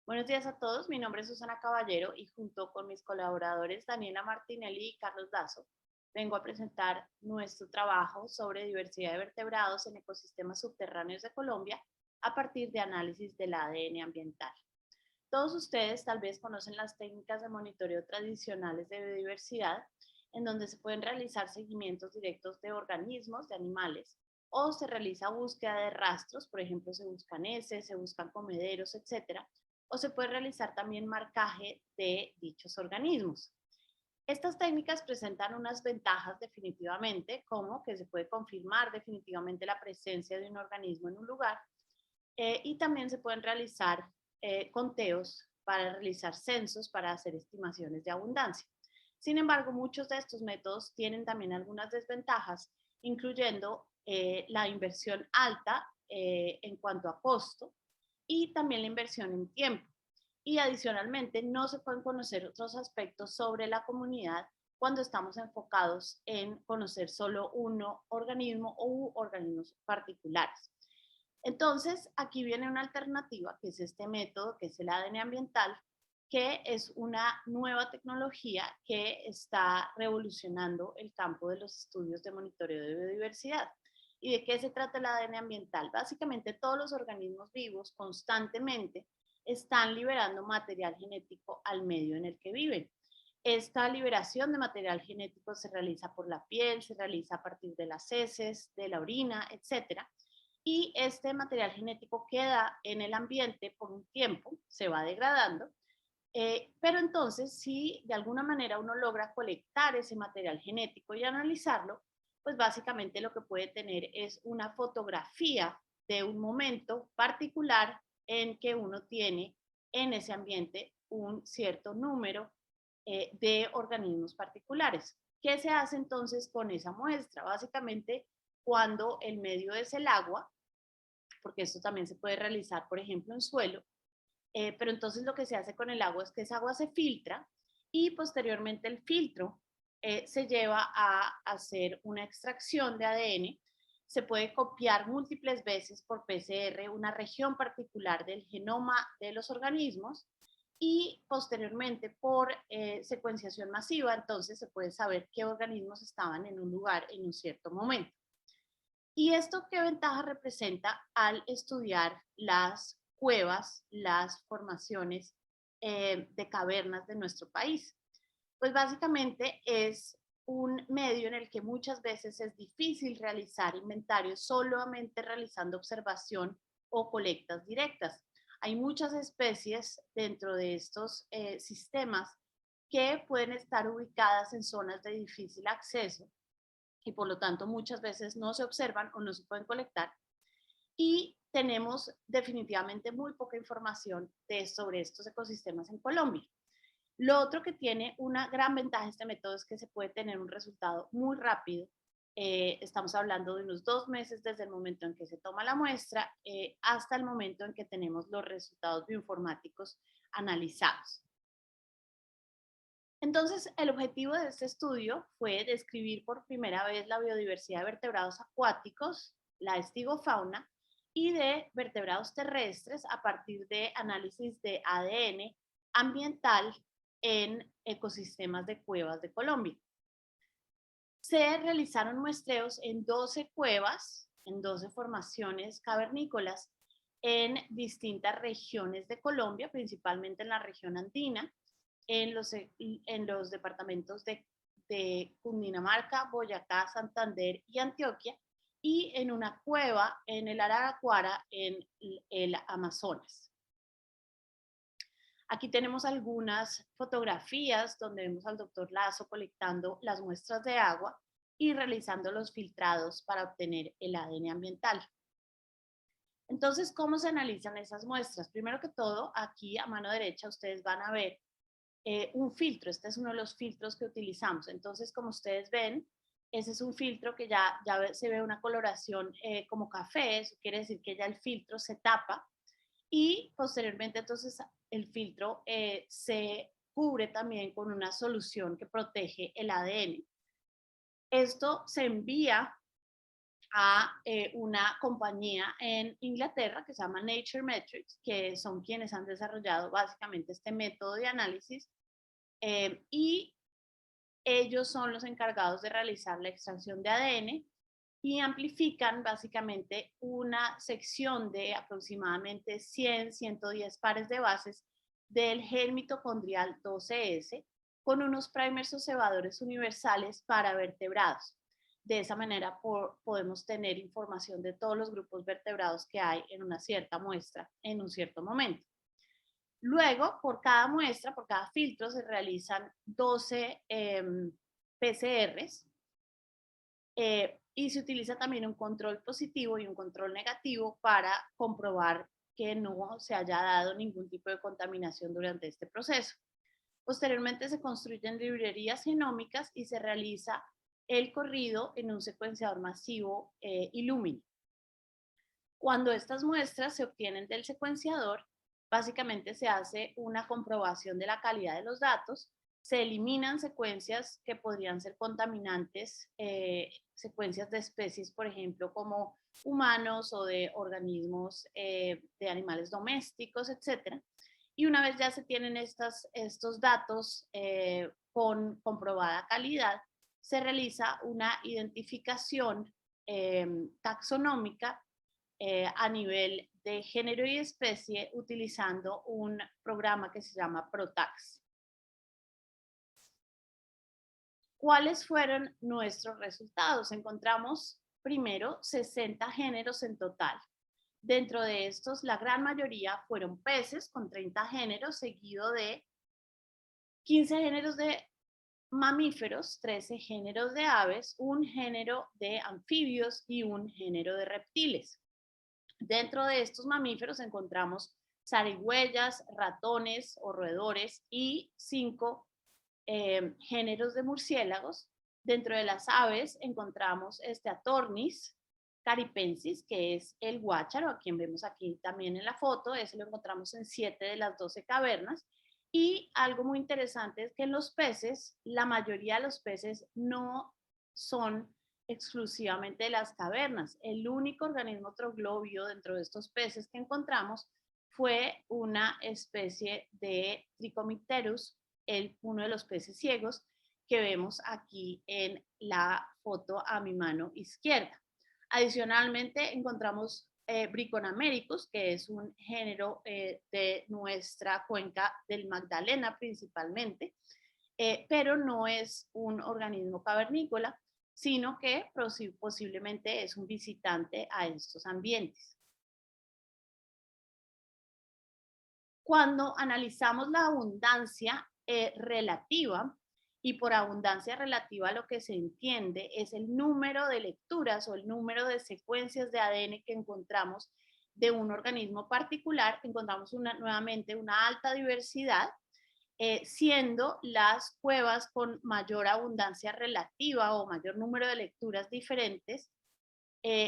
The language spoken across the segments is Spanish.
Buenos días a todos, mi nombre es Susana Caballero y junto con mis colaboradores Daniela Martinelli y Carlos Dazo, vengo a presentar nuestro trabajo sobre diversidad de vertebrados en ecosistemas subterráneos de Colombia a partir de análisis del ADN ambiental. Todos ustedes tal vez conocen las técnicas de monitoreo tradicionales de biodiversidad, en donde se pueden realizar seguimientos directos de organismos, de animales, o se realiza búsqueda de rastros, por ejemplo, se buscan heces, se buscan comederos, etcétera, o se puede realizar también marcaje de dichos organismos. Estas técnicas presentan unas ventajas definitivamente, como que se puede confirmar definitivamente la presencia de un organismo en un lugar, y también se pueden realizar conteos para realizar censos, para hacer estimaciones de abundancia. Sin embargo, muchos de estos métodos tienen también algunas desventajas, incluyendo la inversión alta en cuanto a costo y también la inversión en tiempo. Y adicionalmente, no se pueden conocer otros aspectos sobre la comunidad cuando estamos enfocados en conocer solo un organismo u organismos particulares. Entonces, aquí viene una alternativa, que es este método, que es el ADN ambiental, que es una nueva tecnología que está revolucionando el campo de los estudios de monitoreo de biodiversidad. ¿Y de qué se trata el ADN ambiental? Básicamente, todos los organismos vivos constantemente están liberando material genético al medio en el que viven. Esta liberación de material genético se realiza por la piel, se realiza a partir de las heces, de la orina, etcétera. Y este material genético queda en el ambiente por un tiempo, se va degradando, pero entonces si de alguna manera uno logra colectar ese material genético y analizarlo, pues básicamente lo que puede tener es una fotografía de un momento particular en que uno tiene en ese ambiente un cierto número de organismos particulares. ¿Qué se hace entonces con esa muestra? Básicamente, cuando el medio es el agua, porque esto también se puede realizar, por ejemplo, en suelo, pero entonces lo que se hace con el agua es que esa agua se filtra y posteriormente el filtro se lleva a hacer una extracción de ADN. Se puede copiar múltiples veces por PCR una región particular del genoma de los organismos y posteriormente por secuenciación masiva, entonces se puede saber qué organismos estaban en un lugar en un cierto momento. ¿Y esto qué ventaja representa al estudiar las cuevas, las formaciones de cavernas de nuestro país? Pues básicamente es un medio en el que muchas veces es difícil realizar inventarios solamente realizando observación o colectas directas. Hay muchas especies dentro de estos sistemas que pueden estar ubicadas en zonas de difícil acceso y por lo tanto muchas veces no se observan o no se pueden colectar. Y tenemos definitivamente muy poca información sobre estos ecosistemas en Colombia. Lo otro que tiene una gran ventaja este método es que se puede tener un resultado muy rápido. Estamos hablando de unos 2 meses desde el momento en que se toma la muestra hasta el momento en que tenemos los resultados bioinformáticos analizados. Entonces, el objetivo de este estudio fue describir por primera vez la biodiversidad de vertebrados acuáticos, la estigofauna, y de vertebrados terrestres a partir de análisis de ADN ambiental en ecosistemas de cuevas de Colombia. Se realizaron muestreos en 12 cuevas, en 12 formaciones cavernícolas en distintas regiones de Colombia, principalmente en la región andina, en los departamentos de Cundinamarca, Boyacá, Santander y Antioquia, y en una cueva en el Araraquara, en el Amazonas. Aquí tenemos algunas fotografías donde vemos al doctor Lazo colectando las muestras de agua y realizando los filtrados para obtener el ADN ambiental. Entonces, ¿cómo se analizan esas muestras? Primero que todo, aquí a mano derecha ustedes van a ver un filtro. Este es uno de los filtros que utilizamos. Entonces, como ustedes ven, ese es un filtro que ya se ve una coloración como café. Eso quiere decir que ya el filtro se tapa y posteriormente entonces el filtro se cubre también con una solución que protege el ADN. Esto se envía a una compañía en Inglaterra que se llama Nature Metrics, que son quienes han desarrollado básicamente este método de análisis, y ellos son los encargados de realizar la extracción de ADN y amplifican básicamente una sección de aproximadamente 100, 110 pares de bases del gen mitocondrial 12S con unos primers o cebadores universales para vertebrados. De esa manera podemos tener información de todos los grupos vertebrados que hay en una cierta muestra en un cierto momento. Luego, por cada muestra, por cada filtro, se realizan 12 PCRs y se utiliza también un control positivo y un control negativo para comprobar que no se haya dado ningún tipo de contaminación durante este proceso. Posteriormente se construyen librerías genómicas y se realiza el corrido en un secuenciador masivo Illumina. Cuando estas muestras se obtienen del secuenciador, básicamente se hace una comprobación de la calidad de los datos, se eliminan secuencias que podrían ser contaminantes, secuencias de especies, por ejemplo, como humanos o de organismos de animales domésticos, etc. Y una vez ya se tienen estos datos con comprobada calidad, se realiza una identificación taxonómica a nivel de género y especie utilizando un programa que se llama PROTAX. ¿Cuáles fueron nuestros resultados? Encontramos primero 60 géneros en total. Dentro de estos, la gran mayoría fueron peces con 30 géneros, seguido de 15 géneros de mamíferos, 13 géneros de aves, un género de anfibios y un género de reptiles. Dentro de estos mamíferos encontramos zarigüeyas, ratones o roedores y 5 géneros de murciélagos. Dentro de las aves encontramos Atornis caripensis, que es el guácharo, a quien vemos aquí también en la foto. Ese lo encontramos en 7 de las 12 cavernas. Y algo muy interesante es que en los peces, la mayoría de los peces no son exclusivamente de las cavernas. El único organismo troglobio dentro de estos peces que encontramos fue una especie de Trichomicterus, uno de los peces ciegos que vemos aquí en la foto a mi mano izquierda. Adicionalmente encontramos Briconamericus, que es un género de nuestra cuenca del Magdalena principalmente, pero no es un organismo cavernícola, sino que posiblemente es un visitante a estos ambientes. Cuando analizamos la abundancia relativa, y por abundancia relativa lo que se entiende es el número de lecturas o el número de secuencias de ADN que encontramos de un organismo particular, encontramos nuevamente una alta diversidad, siendo las cuevas con mayor abundancia relativa o mayor número de lecturas diferentes,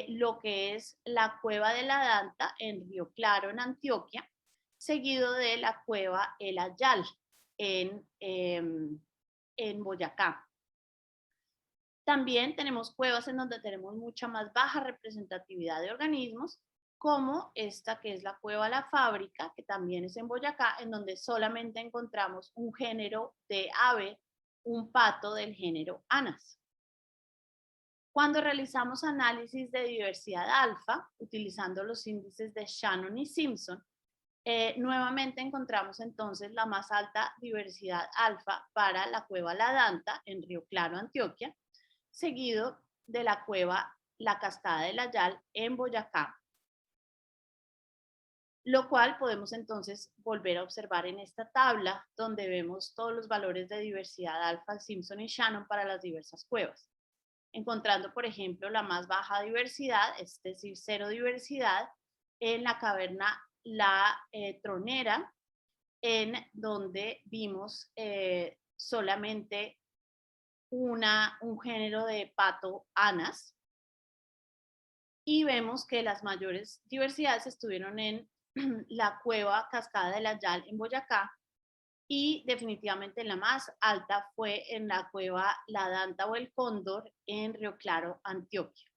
lo que es la cueva de la Danta en Río Claro, en Antioquia, seguido de la cueva El Ayal en Boyacá. También tenemos cuevas en donde tenemos mucha más baja representatividad de organismos, como esta que es la cueva La Fábrica, que también es en Boyacá, en donde solamente encontramos un género de ave, un pato del género Anas. Cuando realizamos análisis de diversidad alfa, utilizando los índices de Shannon y Simpson, nuevamente encontramos entonces la más alta diversidad alfa para la cueva La Danta en Río Claro, Antioquia, seguido de la cueva La Cascada del Ayal en Boyacá, lo cual podemos entonces volver a observar en esta tabla donde vemos todos los valores de diversidad alfa, Simpson y Shannon para las diversas cuevas, encontrando, por ejemplo, la más baja diversidad, es decir, cero diversidad, en la caverna La Tronera, en donde vimos solamente un género de pato Anas, y vemos que las mayores diversidades estuvieron en la cueva Cascada del Ayal en Boyacá, y definitivamente la más alta fue en la cueva La Danta o el Cóndor en Río Claro, Antioquia.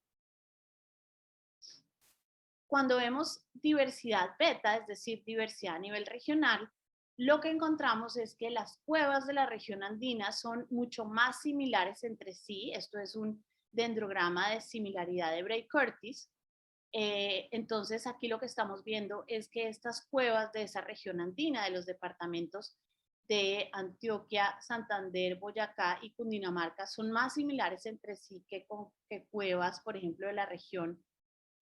Cuando vemos diversidad beta, es decir, diversidad a nivel regional, lo que encontramos es que las cuevas de la región andina son mucho más similares entre sí. Esto es un dendrograma de similaridad de Bray-Curtis. Entonces, aquí lo que estamos viendo es que estas cuevas de esa región andina, de los departamentos de Antioquia, Santander, Boyacá y Cundinamarca, son más similares entre sí que cuevas, por ejemplo, de la región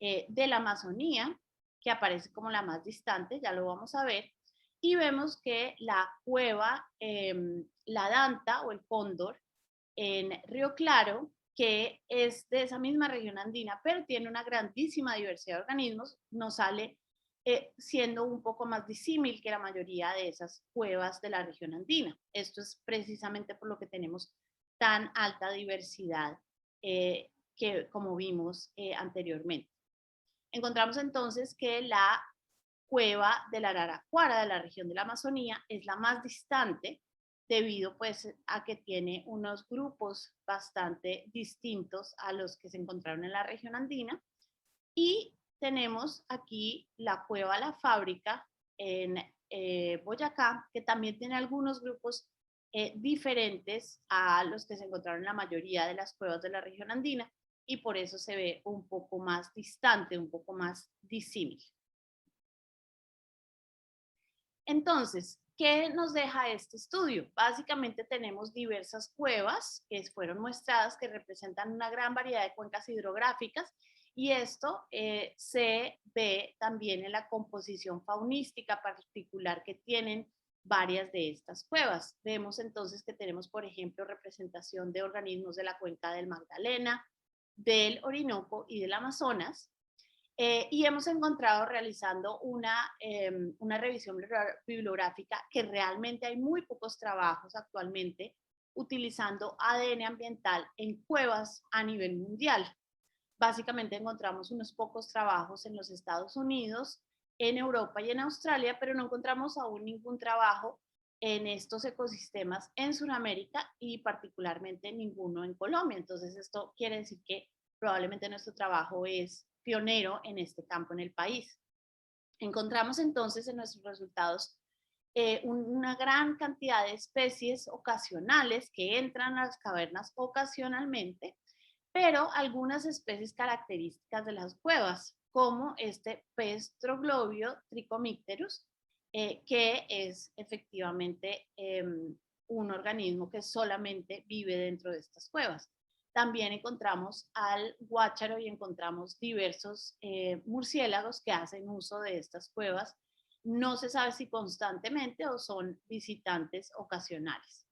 de la Amazonía, que aparece como la más distante, ya lo vamos a ver, y vemos que la cueva, la Danta o el Cóndor, en Río Claro, que es de esa misma región andina, pero tiene una grandísima diversidad de organismos, nos sale siendo un poco más disímil que la mayoría de esas cuevas de la región andina. Esto es precisamente por lo que tenemos tan alta diversidad que como vimos anteriormente. Encontramos entonces que la cueva de la Araraquara de la región de la Amazonía es la más distante debido pues a que tiene unos grupos bastante distintos a los que se encontraron en la región andina. Y tenemos aquí la cueva La Fábrica en Boyacá, que también tiene algunos grupos diferentes a los que se encontraron en la mayoría de las cuevas de la región andina, y por eso se ve un poco más distante, un poco más disímil. Entonces, ¿qué nos deja este estudio? Básicamente tenemos diversas cuevas que fueron muestradas que representan una gran variedad de cuencas hidrográficas, y esto se ve también en la composición faunística particular que tienen varias de estas cuevas. Vemos entonces que tenemos, por ejemplo, representación de organismos de la cuenca del Magdalena, del Orinoco y del Amazonas. Y hemos encontrado realizando una revisión bibliográfica que realmente hay muy pocos trabajos actualmente utilizando ADN ambiental en cuevas a nivel mundial. Básicamente encontramos unos pocos trabajos en los Estados Unidos, en Europa y en Australia, pero no encontramos aún ningún trabajo en estos ecosistemas en Sudamérica y particularmente ninguno en Colombia. Entonces esto quiere decir que probablemente nuestro trabajo es pionero en este campo en el país. Encontramos entonces en nuestros resultados una gran cantidad de especies ocasionales que entran a las cavernas ocasionalmente, pero algunas especies características de las cuevas, como este pez troglobio Trichomicterus, que es efectivamente un organismo que solamente vive dentro de estas cuevas. También encontramos al guácharo y encontramos diversos murciélagos que hacen uso de estas cuevas. No se sabe si constantemente o son visitantes ocasionales.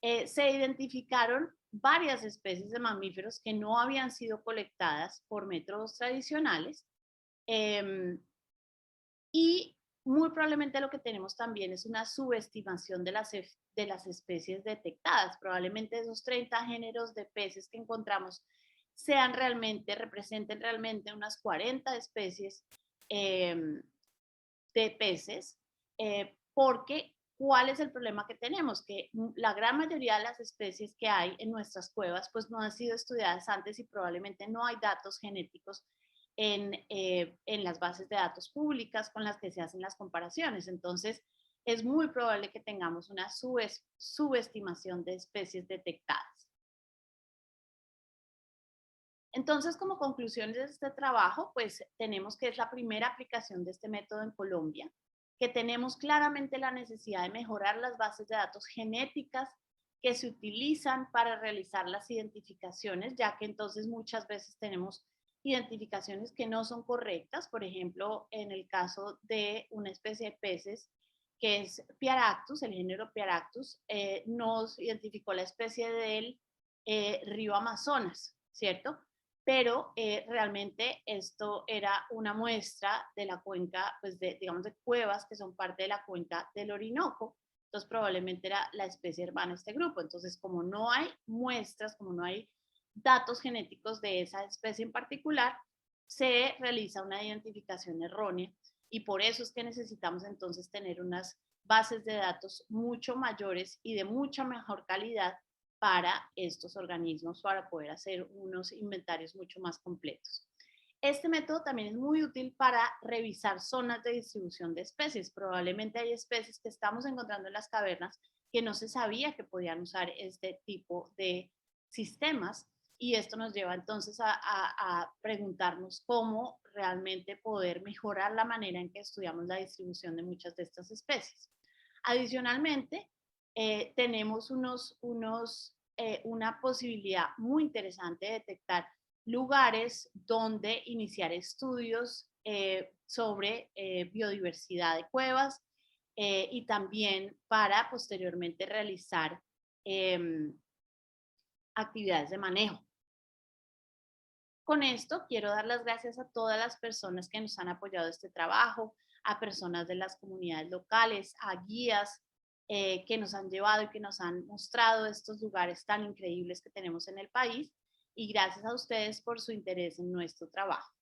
Se identificaron varias especies de mamíferos que no habían sido colectadas por métodos tradicionales, y muy probablemente lo que tenemos también es una subestimación de las especies detectadas. Probablemente esos 30 géneros de peces que encontramos representen realmente unas 40 especies de peces, porque ¿cuál es el problema que tenemos? Que la gran mayoría de las especies que hay en nuestras cuevas pues no han sido estudiadas antes y probablemente no hay datos genéticos en las bases de datos públicas con las que se hacen las comparaciones. Entonces, es muy probable que tengamos una subestimación de especies detectadas. Entonces, como conclusiones de este trabajo, pues tenemos que es la primera aplicación de este método en Colombia, que tenemos claramente la necesidad de mejorar las bases de datos genéticas que se utilizan para realizar las identificaciones, ya que entonces muchas veces tenemos identificaciones que no son correctas. Por ejemplo, en el caso de una especie de peces que es Piaractus, el género Piaractus, nos identificó la especie del río Amazonas, ¿cierto? Pero realmente esto era una muestra de la cuenca, pues digamos de cuevas que son parte de la cuenca del Orinoco, entonces probablemente era la especie hermana de este grupo. Entonces, como no hay muestras, como no hay datos genéticos de esa especie en particular, se realiza una identificación errónea, y por eso es que necesitamos entonces tener unas bases de datos mucho mayores y de mucha mejor calidad para estos organismos para poder hacer unos inventarios mucho más completos. Este método también es muy útil para revisar zonas de distribución de especies. Probablemente hay especies que estamos encontrando en las cavernas que no se sabía que podían usar este tipo de sistemas, y esto nos lleva entonces a preguntarnos cómo realmente poder mejorar la manera en que estudiamos la distribución de muchas de estas especies. Adicionalmente, tenemos una posibilidad muy interesante de detectar lugares donde iniciar estudios sobre biodiversidad de cuevas, y también para posteriormente realizar eh, actividades de manejo. Con esto quiero dar las gracias a todas las personas que nos han apoyado este trabajo, a personas de las comunidades locales, a guías que nos han llevado y que nos han mostrado estos lugares tan increíbles que tenemos en el país. Y gracias a ustedes por su interés en nuestro trabajo.